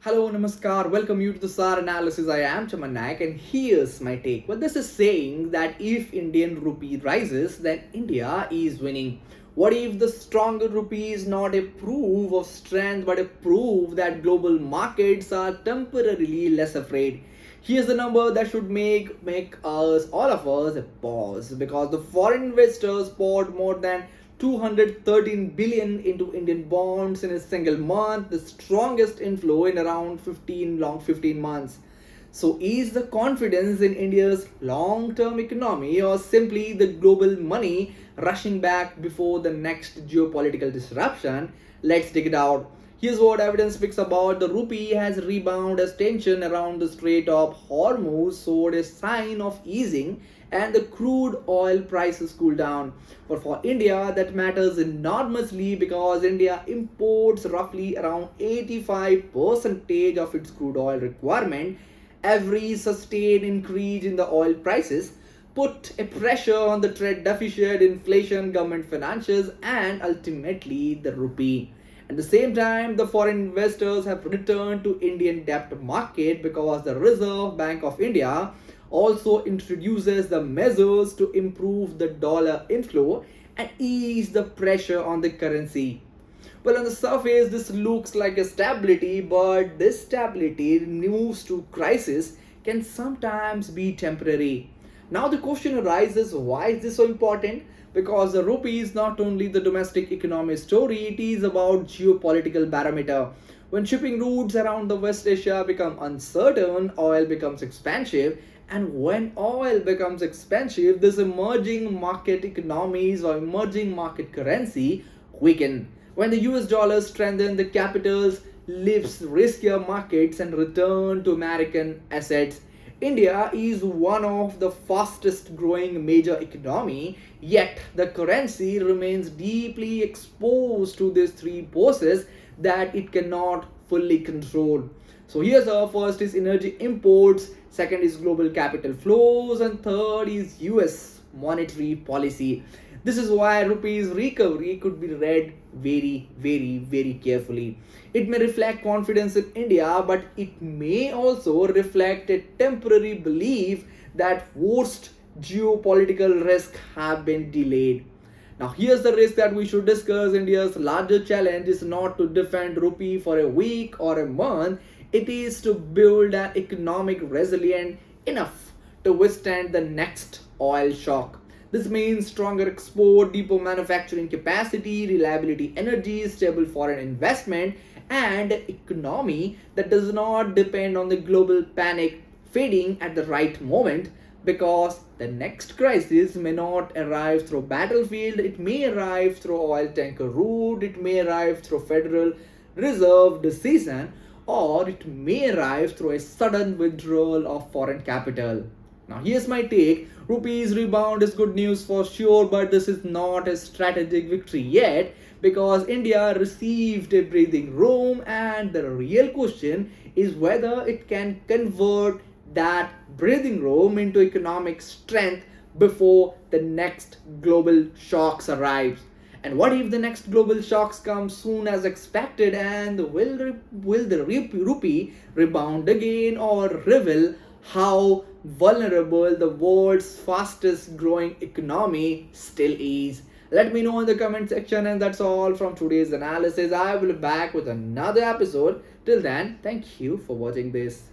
Hello, Namaskar. Welcome you to the SAAR Analysis. I am Chaman Nayak, and here's my take. Well, this is saying that if Indian rupee rises, then India is winning. What if the stronger rupee is not a proof of strength but a proof that global markets are temporarily less afraid? Here's the number that should make us all of us a pause, because the foreign investors poured more than 213 billion into Indian bonds in a single month, the strongest inflow in around 15 months. So is the confidence in India's long-term economy, or simply the global money rushing back before the next geopolitical disruption? Let's dig it out. Here's what evidence speaks about. The rupee has rebounded as tension around the Strait of Hormuz showed a sign of easing and the crude oil prices cool down. But for India, that matters enormously because India imports roughly around 85% of its crude oil requirement. Every sustained increase in the oil prices put a pressure on the trade deficit, inflation, government finances, and ultimately the rupee. At the same time, the foreign investors have returned to Indian debt market because the Reserve Bank of India also introduces the measures to improve the dollar inflow and ease the pressure on the currency. Well, on the surface, this looks like a stability, but this stability moves to crisis can sometimes be temporary. Now, the question arises, why is this so important? Because the rupee is not only the domestic economic story, it is about geopolitical barometer. When shipping routes around the West Asia become uncertain, oil becomes expensive, and when oil becomes expensive, these emerging market economies or emerging market currency weaken. When the US dollar strengthens, the capitals leaves riskier markets and return to American assets. India is one of the fastest growing major economy, yet the currency remains deeply exposed to these three forces that it cannot fully control. So here's our first is energy imports, second is global capital flows, and third is US monetary policy. This is why rupee's recovery could be read very carefully. It may reflect confidence in India, but it may also reflect a temporary belief that worst geopolitical risks have been delayed. Now, here's the risk that we should discuss. India's larger challenge is not to defend rupee for a week or a month, it is to build an economic resilient enough to withstand the next oil shock. This means stronger export, deeper manufacturing capacity, reliability energy, stable foreign investment, and economy that does not depend on the global panic fading at the right moment, because the next crisis may not arrive through battlefield, it may arrive through oil tanker route, it may arrive through Federal Reserve decision, or it may arrive through a sudden withdrawal of foreign capital. Now, here's my take. Rupee's rebound is good news for sure, but this is not a strategic victory yet because India received a breathing room, and the real question is whether it can convert that breathing room into economic strength before the next global shocks arrives. And what if the next global shocks come soon as expected, and will the rupee rebound again, or reveal how vulnerable the world's fastest growing economy still is? Let me know in the comment section, and that's all from today's analysis. I will be back with another episode. Till then, thank you for watching this.